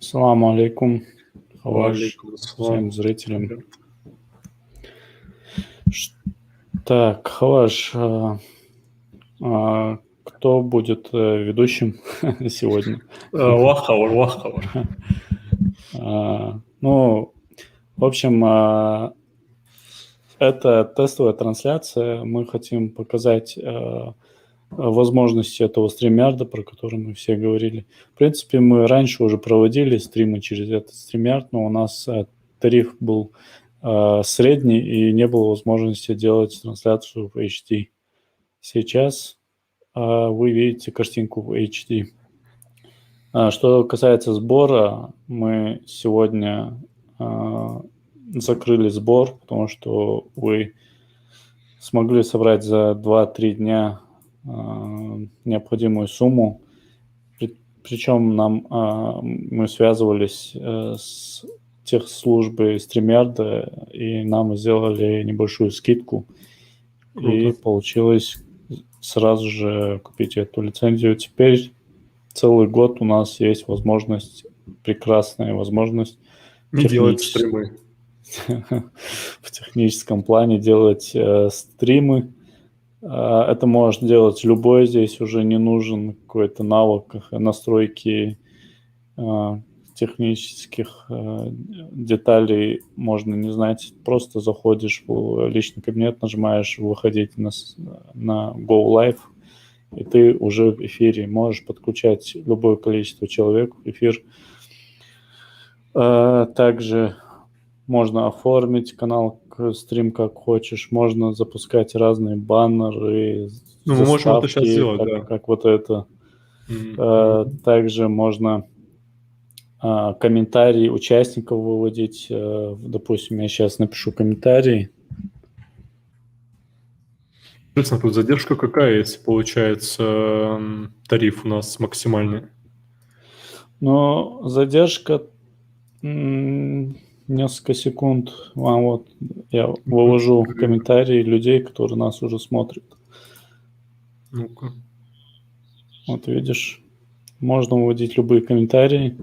Салам алейкум, Хаваш, Валейкум ассалам. всем зрителям. Так, Хаваш, кто будет ведущим сегодня? Ваххавар. Ну, в общем, это тестовая трансляция. Мы хотим показать возможности этого StreamYard, про который мы все говорили. В принципе, мы раньше уже проводили стримы через этот StreamYard, но у нас тариф был средний и не было возможности делать трансляцию в HD. Сейчас вы видите картинку в HD. Что касается сбора, мы сегодня закрыли сбор, потому что вы смогли собрать за 2-3 дня необходимую сумму. Причем мы связывались с техслужбой StreamYard, и нам сделали небольшую скидку. Круто. И получилось сразу же купить эту лицензию. Теперь целый год у нас есть возможность, прекрасная возможность не делать стримы. В техническом плане делать стримы. Это может делать любой, здесь уже не нужен какой-то навык настройки технических деталей, можно не знать, просто заходишь в личный кабинет, нажимаешь «Выходить» на Go Live, и ты уже в эфире, можешь подключать любое количество человек в эфир. Также можно оформить канал, стрим как хочешь, можно запускать разные баннеры, мы можем это сейчас сделать, как вот это. Также можно комментарии участников выводить. Допустим, я сейчас напишу комментарий. Соответственно, тут задержка какая, если получается тариф у нас максимальный? Ну, задержка несколько секунд. Вот я вывожу комментарии людей, которые нас уже смотрят. Ну-ка. Вот видишь, можно выводить любые комментарии.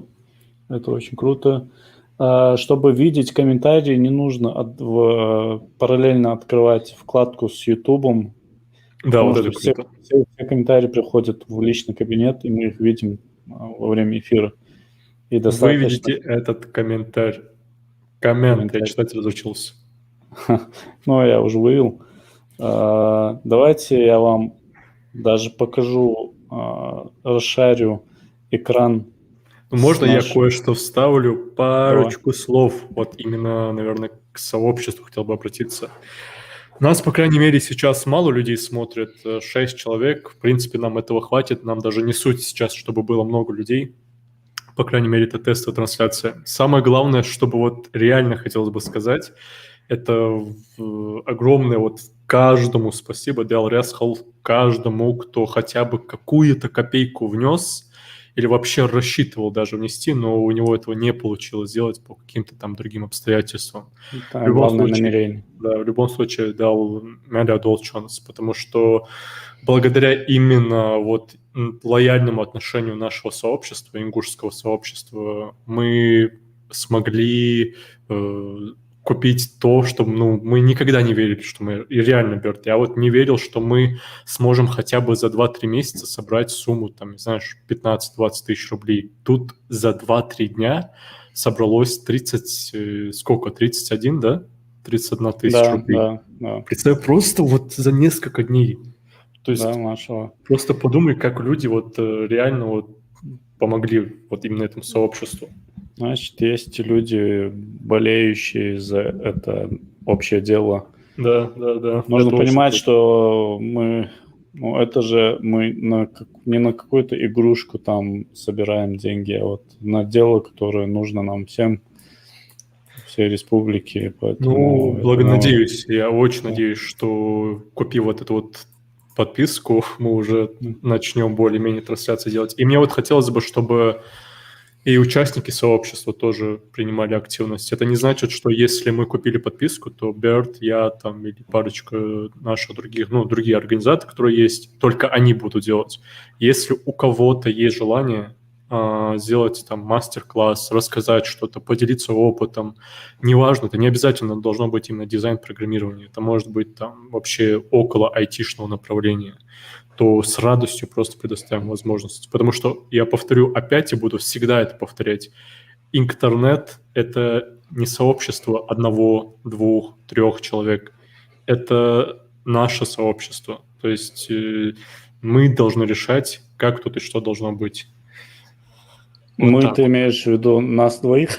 Это очень круто. Чтобы видеть комментарии, не нужно параллельно открывать вкладку с YouTube. Да, вот это все комментарии приходят в личный кабинет, и мы их видим во время эфира. И Вы видите этот коммент, я читать разучился. Ну, я уже вывел. Давайте я вам даже покажу, расшарю экран. Можно я кое-что вставлю? Парочку слов. Вот именно, наверное, к сообществу хотел бы обратиться. Нас, по крайней мере, сейчас мало людей смотрят, 6 человек. В принципе, нам этого хватит. Нам даже не суть сейчас, чтобы было много людей. По крайней мере, это тестовая трансляция. Самое главное, чтобы вот реально хотелось бы сказать, это огромное вот каждому спасибо, Диалресхал, каждому, кто хотя бы какую-то копейку внес или вообще рассчитывал даже внести, но у него этого не получилось сделать по каким-то там другим обстоятельствам. Да, главное намерение. Да, в любом случае дал Медиа Долчонс, потому что благодаря именно вот лояльному отношению нашего сообщества, ингушского сообщества, мы смогли купить то, что мы никогда не верили, что мы реально, Берт, я вот не верил, что мы сможем хотя бы за 2-3 месяца собрать сумму, там, знаешь, 15-20 тысяч рублей. Тут за 2-3 дня собралось 31, да? 31 тысяча рублей. Да. Представь, просто вот за несколько дней. То есть просто подумай, как люди вот реально вот помогли вот именно этому сообществу. Значит, есть люди, болеющие за это общее дело. Да. Нужно понимать, что это же мы не на какую-то игрушку там собираем деньги, а вот на дело, которое нужно нам всем, всей республике. Поэтому надеюсь, я очень надеюсь, что купив вот эту вот подписку, мы уже начнем более-менее трансляции делать. И мне вот хотелось бы, чтобы и участники сообщества тоже принимали активность. Это не значит, что если мы купили подписку, то Берт, я там или парочка наших другие организаторы, которые есть, только они будут делать. Если у кого-то есть желание, сделать там мастер-класс, рассказать что-то, поделиться опытом. Неважно, это не обязательно должно быть именно дизайн программирования, это может быть там вообще около айтишного направления, то с радостью просто предоставим возможность. Потому что, я повторю опять и буду всегда это повторять, интернет — это не сообщество одного, двух, трех человек. Это наше сообщество. То есть мы должны решать, как тут и что должно быть. Вот ты имеешь в виду нас двоих?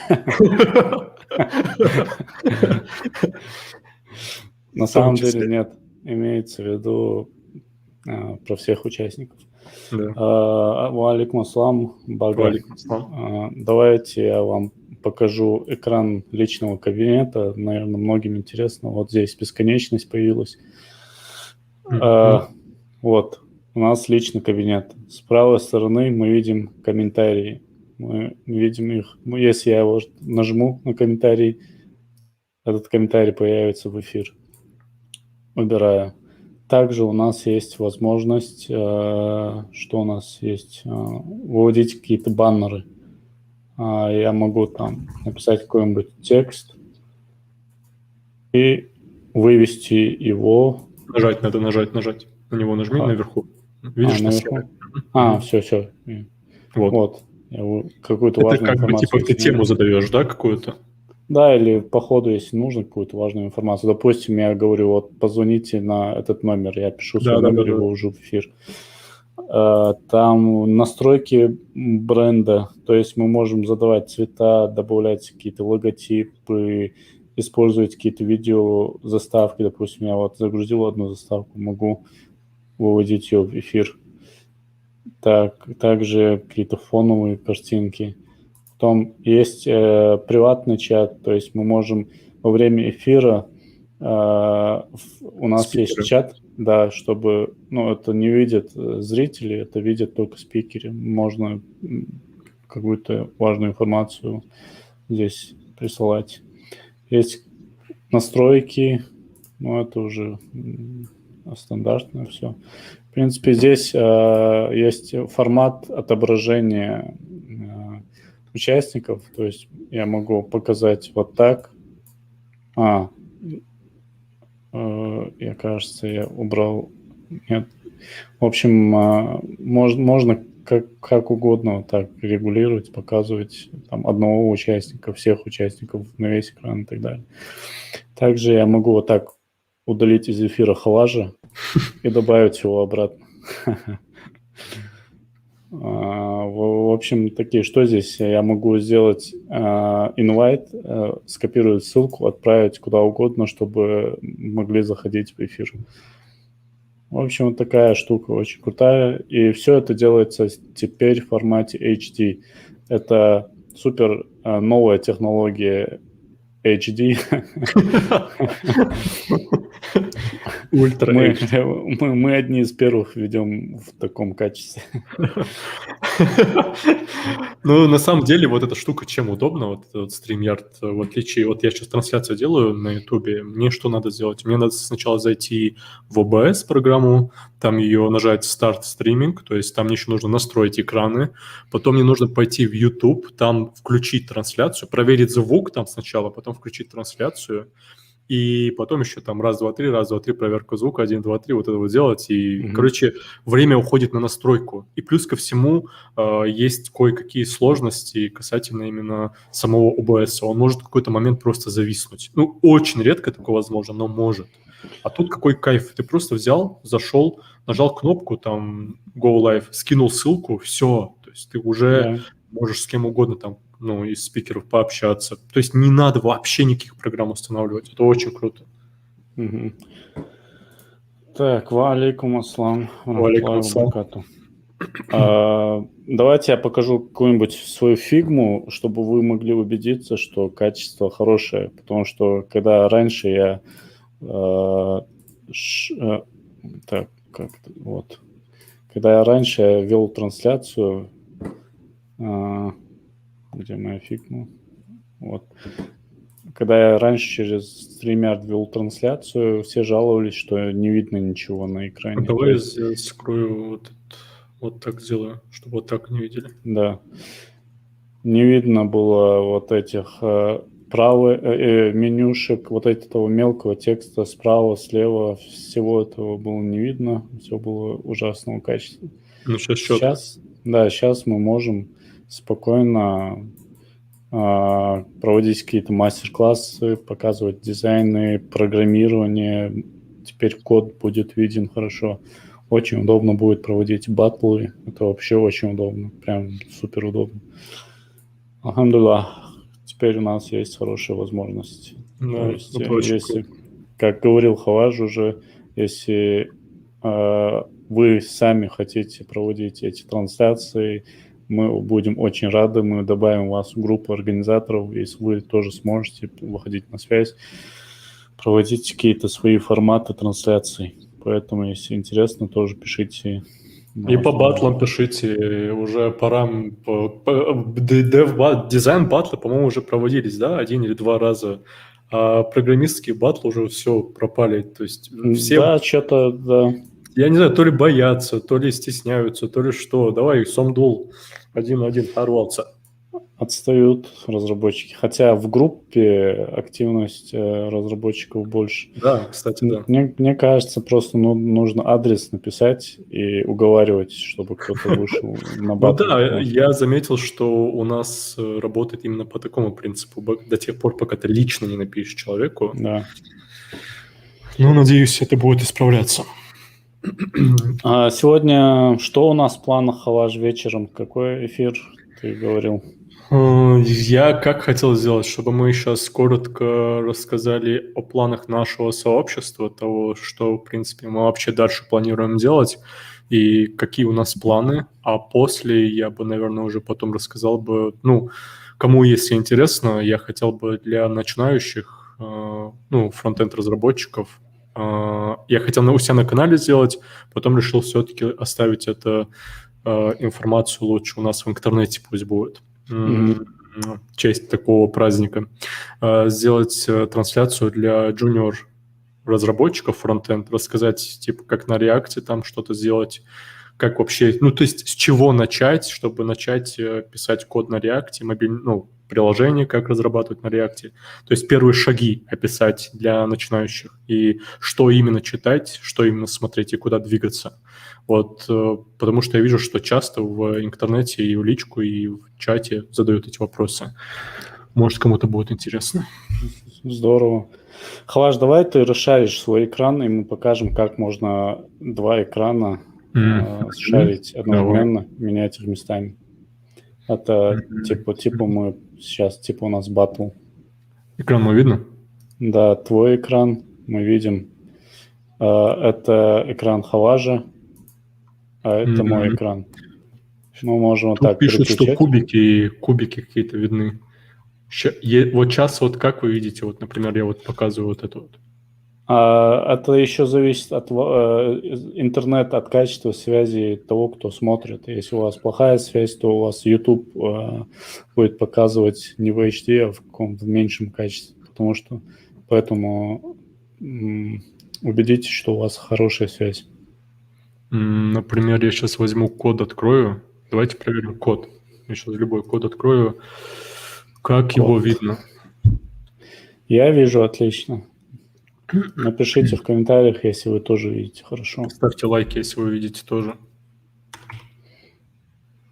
На самом деле нет. Имеется в виду про всех участников. Валейкум ассалам, Бага. Давайте я вам покажу экран личного кабинета. Наверное, многим интересно. Вот здесь бесконечность появилась. Вот, у нас личный кабинет. С правой стороны мы видим комментарии. Мы видим их. Если я нажму на комментарий, этот комментарий появится в эфир. Убираю. Также у нас есть возможность, что у нас есть, выводить какие-то баннеры. Я могу там написать какой-нибудь текст и вывести его. Надо нажать. На него нажми наверху. Видишь, наверху? Все. Вот. Какую-то важную информацию. Это как бы ты тему задаешь, да, какую-то? Да, или по ходу, если нужно какую-то важную информацию. Допустим, я говорю, вот позвоните на этот номер, я пишу свой номер и вывожу в эфир. Там настройки бренда, то есть мы можем задавать цвета, добавлять какие-то логотипы, использовать какие-то видео заставки. Допустим, я вот загрузил одну заставку, могу выводить ее в эфир. Также какие-то фоновые картинки. Потом есть приватный чат, то есть мы можем во время эфира, у нас есть чат, да, чтобы, это не видят зрители, это видят только спикеры. Можно какую-то важную информацию здесь присылать. Есть настройки, это уже стандартно все. В принципе, здесь есть формат отображения участников, то есть я могу показать вот так. Я, кажется, я убрал. Нет. В общем, можно как угодно вот так регулировать, показывать там одного участника, всех участников на весь экран и так далее. Также я могу вот так удалить из эфира Хаважа и добавить его обратно. В общем, что здесь? Я могу сделать invite, скопировать ссылку, отправить куда угодно, чтобы могли заходить в эфир. В общем, вот такая штука очень крутая. И все это делается теперь в формате HD. Это супер новая технология HD. Ультра мы одни из первых ведем в таком качестве. На самом деле, вот эта штука чем удобна, вот StreamYard, в отличие, вот я сейчас трансляцию делаю на YouTube, мне что надо сделать? Мне надо сначала зайти в OBS программу, там ее нажать Start Streaming, то есть там мне еще нужно настроить экраны, потом мне нужно пойти в YouTube, там включить трансляцию, проверить звук там сначала, потом включить трансляцию, и потом еще там раз, два, три, проверка звука, 1, 2, 3, вот это вот делать. И, короче, время уходит на настройку. И плюс ко всему есть кое-какие сложности касательно именно самого OBS. Он может в какой-то момент просто зависнуть. Очень редко такое возможно, но может. А тут какой кайф. Ты просто взял, зашел, нажал кнопку, там, Go Live, скинул ссылку, все. То есть ты уже можешь с кем угодно там, из спикеров пообщаться. То есть не надо вообще никаких программ устанавливать. Это очень круто. Так, валейкум ассалам. Валейкум ассалам. Давайте я покажу какую-нибудь свою фигму, чтобы вы могли убедиться, что качество хорошее. Потому что когда раньше я... Когда я раньше вел трансляцию... Где моя фигма? Вот. Когда я раньше через StreamYard вел трансляцию, все жаловались, что не видно ничего на экране. Давай я скрою вот Вот так сделаю, чтобы вот так не видели. Да. Не видно было вот этих менюшек, вот этого мелкого текста справа, слева, всего этого было не видно, все было ужасного качества. Ну, сейчас четко. Сейчас мы можем спокойно проводить какие-то мастер-классы, показывать дизайны, программирование. Теперь код будет виден хорошо. Очень удобно будет проводить батлы. Это вообще очень удобно. Прям супер удобно. Алхамдулилlah. Теперь у нас есть хорошая возможность. Да, То есть, это очень если, круто. как говорил Хаваж уже, если вы сами хотите проводить эти трансляции, мы будем очень рады, мы добавим вас в группу организаторов, если вы тоже сможете выходить на связь, проводить какие-то свои форматы трансляций. Поэтому, если интересно, тоже пишите. И по батлам пишите, уже пора. Дизайн батлы, по-моему, уже проводились, да, 1 или 2 раза. А программистские батлы уже все пропали. То есть все, Да, что-то, да. я не знаю, то ли боятся, то ли стесняются, то ли что. Давай, Сомдул, 1-1 порвался. Отстают разработчики. Хотя в группе активность разработчиков больше. Да, кстати, да. Мне кажется, просто нужно адрес написать и уговаривать, чтобы кто-то вышел на Ну батл. да, я заметил, что у нас работает именно по такому принципу. До тех пор, пока ты лично не напишешь человеку. Да. Ну, надеюсь, это будет исправляться. А сегодня что у нас в планах, Хаваж, вечером? Какой эфир ты говорил? Я как хотел сделать, чтобы мы сейчас коротко рассказали о планах нашего сообщества, того, что, в принципе, мы вообще дальше планируем делать и какие у нас планы, а после я бы, наверное, уже потом рассказал бы, ну, кому, если интересно, я хотел бы для начинающих, ну, фронтенд-разработчиков, я хотел у себя на канале сделать, потом решил все-таки оставить эту информацию лучше у нас в интернете пусть будет. В честь такого праздника, сделать трансляцию для junior разработчиков фронтенд, рассказать, типа, как на React там что-то сделать, как вообще, ну, то есть с чего начать, чтобы начать писать код на React, приложение, как разрабатывать на React. То есть первые шаги описать для начинающих, и что именно читать, что именно смотреть и куда двигаться. Вот, потому что я вижу, что часто в интернете и в личку, и в чате задают эти вопросы. Может, кому-то будет интересно. Здорово. Хаваш, давай ты расшаришь свой экран, и мы покажем, как можно 2 экрана шарить одновременно, менять их местами. Это типа мы сейчас, у нас батл. Экран мы видно? Да, твой экран мы видим. Это экран Хаважа, а это мой экран. Мы можем вот так пишут, переключать. что кубики какие-то видны. Вот сейчас вот как вы видите, вот, например, я вот показываю вот это вот. Это еще зависит от интернета, от качества связи того, кто смотрит. Если у вас плохая связь, то у вас YouTube будет показывать не в HD, а в каком-то меньшем качестве. Поэтому убедитесь, что у вас хорошая связь. Например, я сейчас возьму код, открою. Давайте проверим код. Я сейчас любой код открою. Как его видно? Я вижу отлично. Напишите в комментариях, если вы тоже видите хорошо. Ставьте лайки, если вы видите тоже.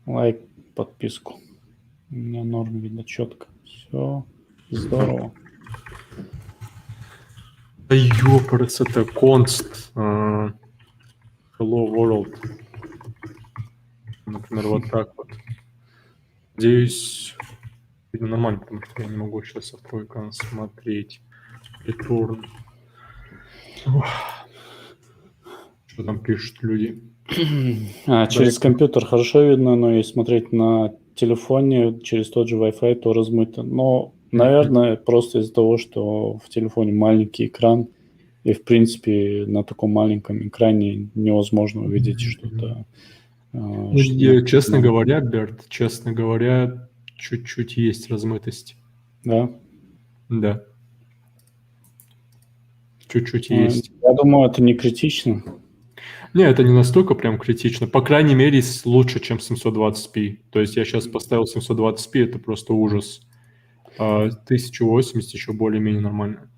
Лайк, подписку. У меня норм видно четко. Все здорово. Да ёпрст, это конст. Hello World. Например, вот так вот. Надеюсь, видно нормально, потому что я не могу сейчас в твой экран смотреть. Return. Что там пишут люди? Через компьютер хорошо видно, но если смотреть на телефоне через тот же Wi-Fi, то размыто. Но, наверное, просто из-за того, что в телефоне маленький экран, и, в принципе, на таком маленьком экране невозможно увидеть что-то. Честно говоря, Берт, чуть-чуть есть размытость. Да? Да. Чуть-чуть есть. Я думаю, это не критично. Не, это не настолько прям критично. По крайней мере, лучше, чем 720p. То есть я сейчас поставил 720p, это просто ужас. 1080 еще более-менее нормально.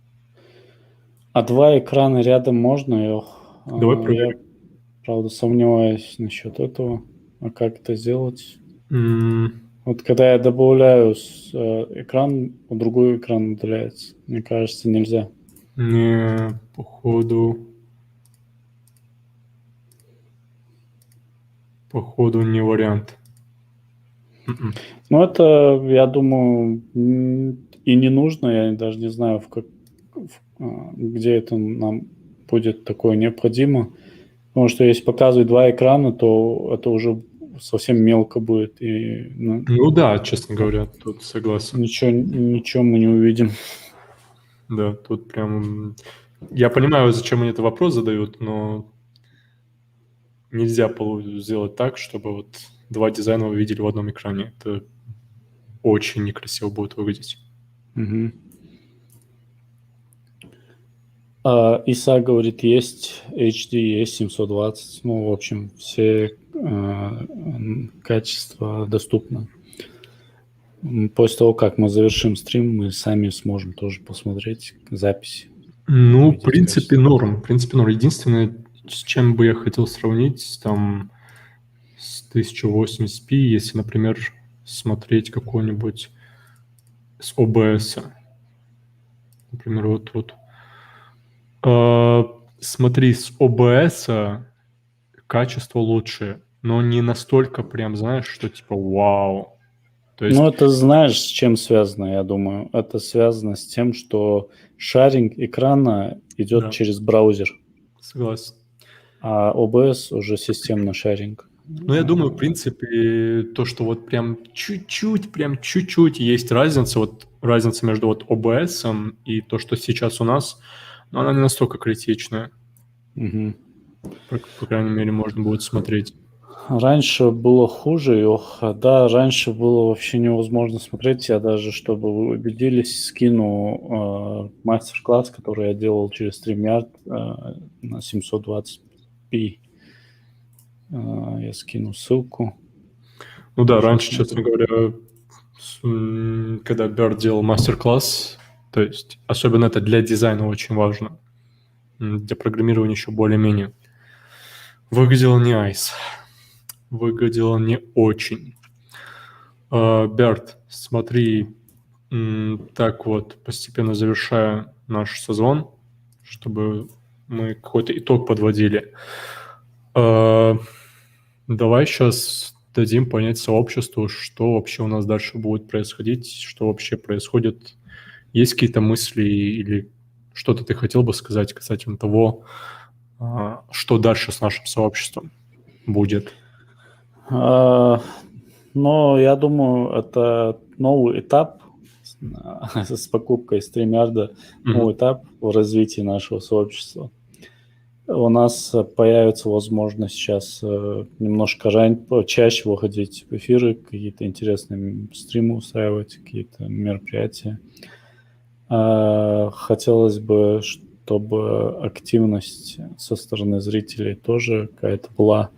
А два экрана рядом можно, Лёх? Давай Я, проверим. правда, сомневаюсь насчет этого. А как это сделать? М, Вот когда я добавляю экран, другой экран удаляется. Мне кажется, нельзя. Не, походу не вариант. Ну, это, я думаю, и не нужно. Я даже не знаю, где это нам будет такое необходимо. Потому что если показывать два экрана, то это уже совсем мелко будет. И Ну да, честно говоря, тут согласен. ничего мы не увидим. Да, тут прям... Я понимаю, зачем они этот вопрос задают, но нельзя сделать так, чтобы вот два дизайна вы видели в одном экране. Это очень некрасиво будет выглядеть. Угу. Иса говорит, есть HD, есть 720. Ну, в общем, все качества доступны. После того, как мы завершим стрим, мы сами сможем тоже посмотреть записи. Ну, в принципе, норм. В принципе, норм. Единственное, с чем бы я хотел сравнить, там, с 1080p, если, например, смотреть какой-нибудь с OBS. Например, вот тут. Смотри, с OBS качество лучше, но не настолько прям, знаешь, что типа вау. То есть... Ну, это знаешь, с чем связано, я думаю. Это связано с тем, что шаринг экрана идет через браузер. Согласен. А OBS уже системный шаринг. Ну, я думаю, в принципе, то, что вот прям чуть-чуть есть разница, вот разница между вот OBS и то, что сейчас у нас, но она не настолько критичная. Угу. По крайней мере, можно будет смотреть. Раньше было хуже, да, раньше было вообще невозможно смотреть. Я даже, чтобы вы убедились, скину мастер-класс, который я делал через StreamYard на 720p. Я скину ссылку. Ну да, раньше, честно говоря, когда Берт делал мастер-класс, то есть особенно это для дизайна очень важно, для программирования еще более-менее, выглядело не айс. Выглядело не очень. Берт, смотри, так вот, постепенно завершая наш созвон, чтобы мы какой-то итог подводили. Давай сейчас дадим понять сообществу, что вообще у нас дальше будет происходить, что вообще происходит. Есть какие-то мысли или что-то ты хотел бы сказать касательно того, что дальше с нашим сообществом будет? Но я думаю, это новый этап с покупкой StreamYard, новый этап в развитии нашего сообщества. У нас появится возможность сейчас немножко чаще выходить в эфиры, какие-то интересные стримы устраивать, какие-то мероприятия. Хотелось бы, чтобы активность со стороны зрителей тоже какая-то была.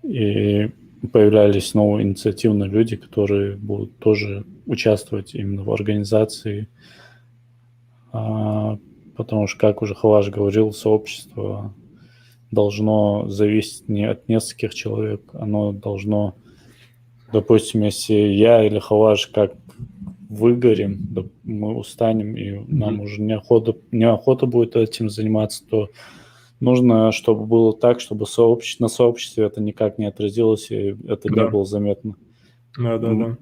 И появлялись новые инициативные люди, которые будут тоже участвовать именно в организации. Потому что, как уже Хаваш говорил, сообщество должно зависеть не от нескольких человек, оно должно, допустим, если я или Хаваш как выгорим, мы устанем, и нам уже неохота будет этим заниматься, то нужно, чтобы было так, чтобы на сообществе это никак не отразилось, и это не было заметно. Да.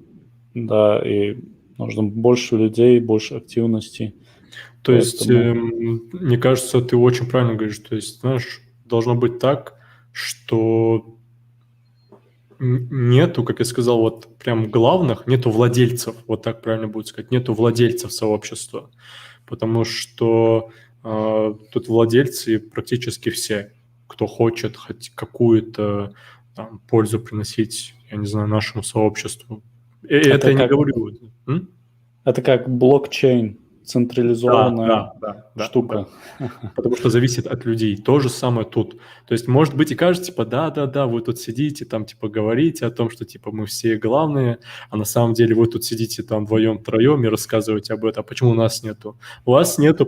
Да, и нужно больше людей, больше активности. То есть, мне кажется, ты очень правильно говоришь. То есть, знаешь, должно быть так, что нету, как я сказал, вот прям главных, нету владельцев, вот так правильно будет сказать, нету владельцев сообщества, потому что тут владельцы практически все, кто хочет хоть какую-то пользу приносить, я не знаю, нашему сообществу. Это я не говорю. Это как блокчейн. централизованная Да. штука. Потому что зависит от людей. То же самое тут. То есть, может быть, и кажется, типа, да, вы тут сидите, там, типа, говорите о том, что, типа, мы все главные, а на самом деле вы тут сидите там вдвоем-троем и рассказываете об этом. А почему у нас нету? У вас нету,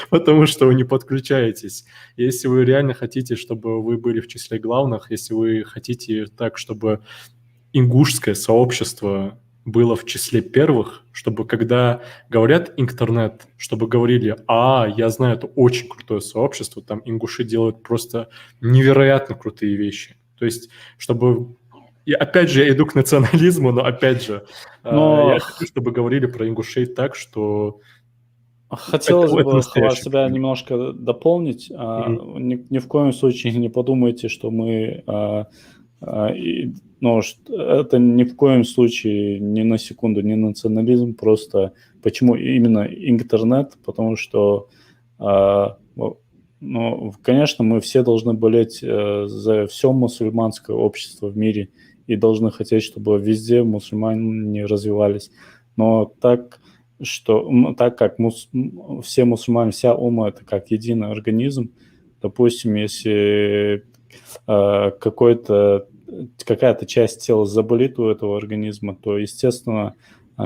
потому что вы не подключаетесь. Если вы реально хотите, чтобы вы были в числе главных, если вы хотите так, чтобы ингушское сообщество было в числе первых, чтобы когда говорят интернет, чтобы говорили, я знаю, это очень крутое сообщество, там ингуши делают просто невероятно крутые вещи. То есть, чтобы... И опять же, я иду к национализму, но опять же, я хочу, чтобы говорили про ингушей так, что... Хотелось бы, Хаваш, настоящий себя пример. немножко дополнить. Ни в коем случае не подумайте, что мы... это ни в коем случае, ни на секунду, не национализм. Просто почему именно интернет? Потому что, конечно, мы все должны болеть за все мусульманское общество в мире и должны хотеть, чтобы везде мусульмане развивались. Но так как все мусульмане, вся умма – это как единый организм, допустим, если какая-то часть тела заболит у этого организма, то, естественно,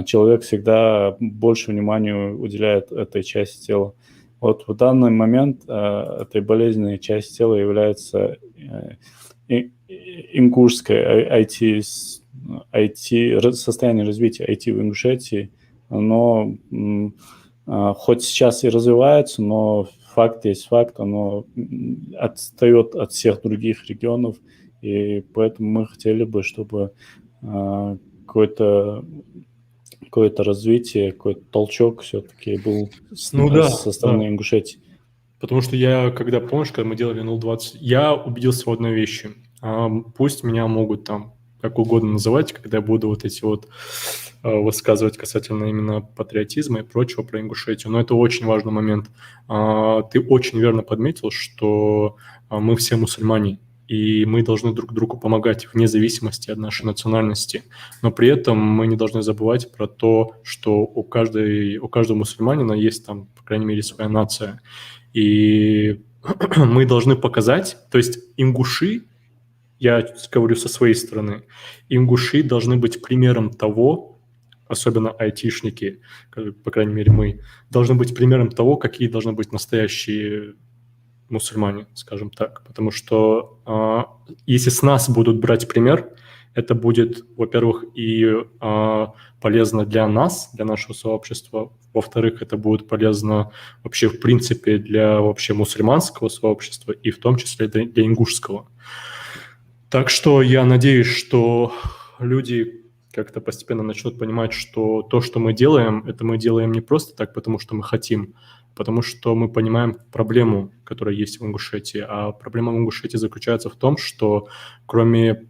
человек всегда больше внимания уделяет этой части тела. Вот в данный момент этой болезненной частью тела является ингушское состояние развития IT в Ингушетии. Оно хоть сейчас и развивается, но факт есть факт, оно отстает от всех других регионов, и поэтому мы хотели бы, чтобы какое-то развитие, какой-то толчок все-таки был со стороны Ингушетии. Потому что помнишь, когда мы делали 0.20, я убедился в одной вещи. Пусть меня могут там как угодно называть, когда я буду вот эти вот высказывать касательно именно патриотизма и прочего про Ингушетию. Но это очень важный момент. Ты очень верно подметил, что мы все мусульмане, и мы должны друг другу помогать вне зависимости от нашей национальности. Но при этом мы не должны забывать про то, что у каждого мусульманина есть там, по крайней мере, своя нация. И мы должны показать, то есть ингуши, я говорю со своей стороны, ингуши должны быть примером того, особенно айтишники, по крайней мере мы, должны быть примером того, какие должны быть настоящие мусульмане, скажем так. Потому что если с нас будут брать пример, это будет, во-первых, и полезно для нас, для нашего сообщества. Во-вторых, это будет полезно вообще в принципе для вообще мусульманского сообщества и в том числе для ингушского. Так что я надеюсь, что люди как-то постепенно начнут понимать, что то, что мы делаем, это мы делаем не просто так, потому что мы хотим, потому что мы понимаем проблему, которая есть в Ингушетии. А проблема в Ингушетии заключается в том, что кроме,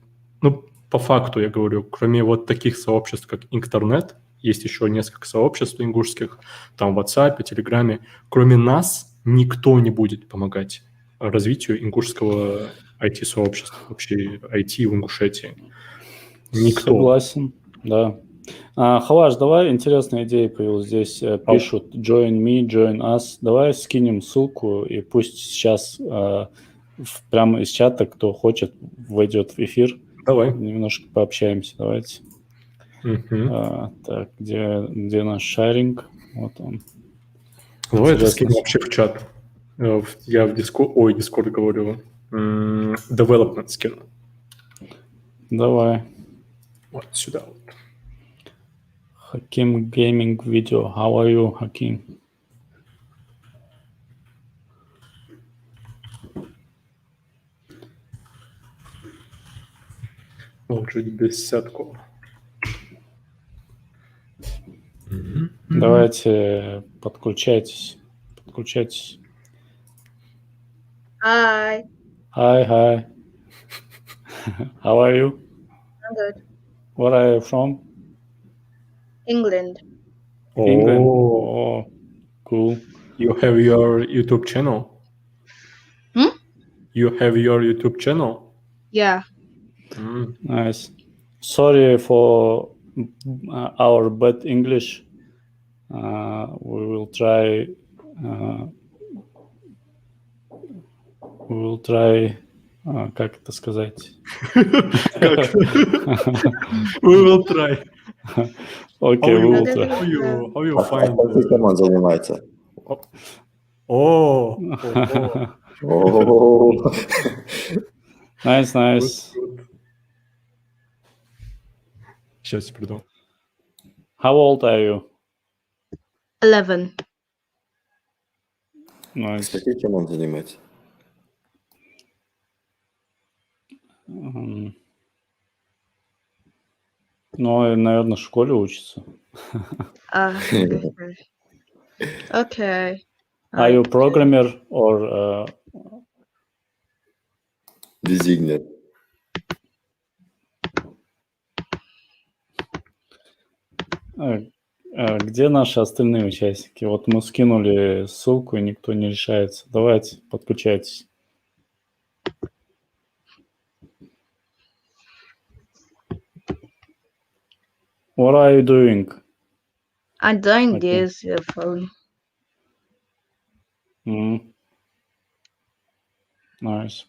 по факту я говорю, кроме вот таких сообществ, как интернет, есть еще несколько сообществ ингушских, там в WhatsApp, Телеграме. Кроме нас никто не будет помогать развитию ингушского IT-сообщества, вообще IT в Ингушетии. Никто. Согласен, да. Хаваш, давай, интересная идея появилась здесь. Пишут join me, join us. Давай скинем ссылку, и пусть сейчас прямо из чата, кто хочет, войдет в эфир. Давай. Немножко пообщаемся, давайте. Так, где наш шаринг? Вот он. Давай это скинем вообще в чат. Я в Discord говорю. Development скину. Давай. Вот сюда. Hakim Gaming Video. How are you, Hakim? Чуть без сетку. Давайте подключайтесь. Hi. Hi. How are you? I'm good. Where are you from? England. England. Oh, cool. You have your YouTube channel? You have your YouTube channel? Yeah. Nice. Sorry for our bad English. We will try как это сказать? Как? We will try. Окей, we will Okay. try. How you А find... сколько команд занимается? О, О, Nice. Сейчас я приду. How old are you? 11. Nice. сколько команд занимается? Ну, наверное, в школе учится. Okay. Are you programmer or Дизайнер. где наши остальные участники? Вот мы скинули ссылку, и никто не решается. Давайте, подключайтесь. What are you doing? I'm doing Okay. this your phone. Nice.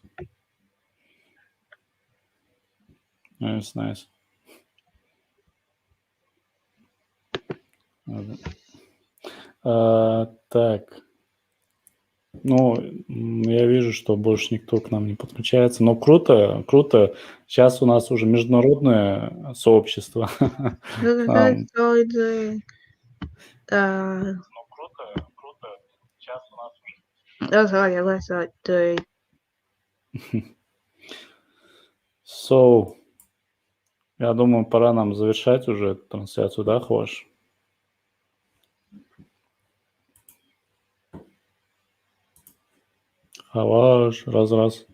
Так. Ну, я вижу, что больше никто к нам не подключается. Но круто. Сейчас у нас уже международное сообщество. That's all I do. Круто. Сейчас у нас уже... That's all I do. So, я думаю, пора нам завершать уже эту трансляцию, да, Хваш? Хаваш, раз.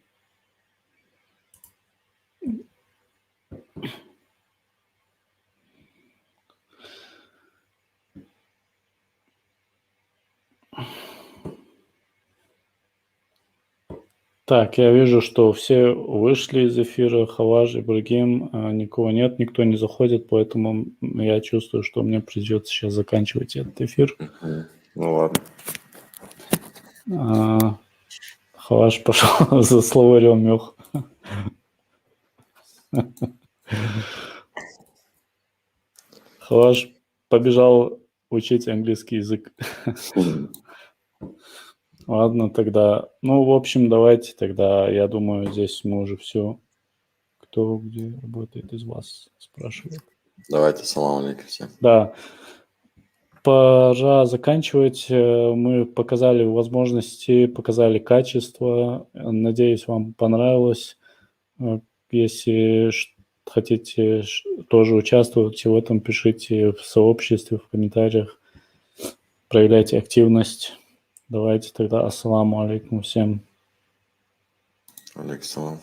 Так, я вижу, что все вышли из эфира, Хаваш, Ибрагим, никого нет, никто не заходит, поэтому я чувствую, что мне придется сейчас заканчивать этот эфир. Ну ладно. Хаваш пошел за словарем мёх. Хаваш побежал учить английский язык. Ладно, тогда. Ну, в общем, давайте тогда, я думаю, здесь мы уже все. Кто где работает из вас, спрашивает. Давайте, салам алейкум всем. Да. Пора заканчивать. Мы показали возможности, показали качество. Надеюсь, вам понравилось. Если хотите тоже участвовать в этом, пишите в сообществе, в комментариях. Проявляйте активность. Давайте тогда ассаламу алейкум всем. Алейкум салам.